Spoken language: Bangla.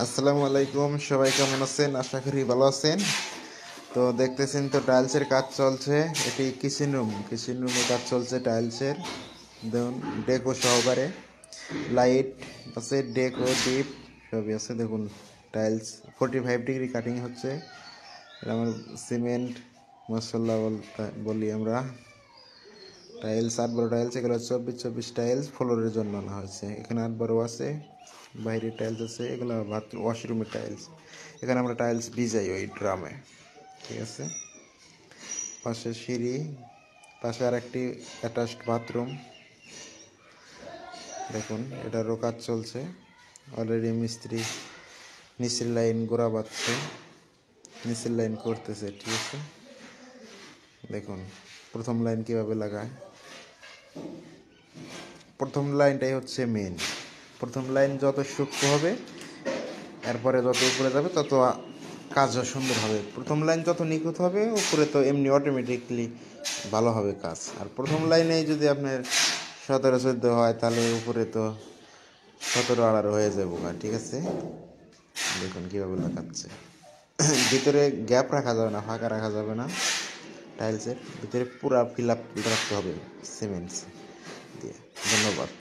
আসসালামু আলাইকুম, সবাই কেমন আছেন? আশা করি ভালো আছেন। তো দেখতেছেন তো টাইলসের কাজ চলছে। এটি কিচেন রুমে কাজ চলছে টাইলসের। দেখুন ডেকো সহকারে লাইট আছে, ডেকো ডিপ সবই আছে। দেখুন টাইলস 45 ডিগ্রি কাটিং হচ্ছে। এটা আমার সিমেন্ট মশলা বলি আমরা। টাইলস 8 12 টাইলস, এগুলো 24 টাইলস ফ্লোরের জন্য আনা হয়েছে। এখানে 8 12 আছে, বাইরের টাইলস আছে, এগুলো বাথরুম ওয়াশরুমের টাইলস। এখানে আমরা টাইলস ভিজাই ওই ড্রামে, ঠিক আছে। পাশে সিঁড়ি, পাশে আর একটি অ্যাটাচড বাথরুম। দেখুন এটারও কাজ চলছে অলরেডি। মিস্ত্রি নিচের লাইন গোড়া বাঁধছে, নিচের লাইন করতেছে, ঠিক আছে। দেখুন প্রথম লাইন কীভাবে লাগায়। প্রথম লাইনটাই হচ্ছে মেন। প্রথম লাইন যত সূক্ষ্ম হবে, এরপরে যত উপরে যাবে তত কাজও সুন্দর হবে। প্রথম লাইন যত নিখুঁত হবে, উপরে তো এমনি অটোমেটিকলি ভালো হবে কাজ। আর প্রথম লাইনেই যদি আপনার 17 14 হয়, তাহলে উপরে তো 17 18 হয়ে যাবো, ঠিক আছে। দেখুন কীভাবে লাগাচ্ছে। ভিতরে গ্যাপ রাখা যাবে না, ফাঁকা রাখা যাবে না। টাইলসের ভিতরে পুরা ফিল আপ রাখতে হবে সিমেন্টস দিয়ে। ধন্যবাদ।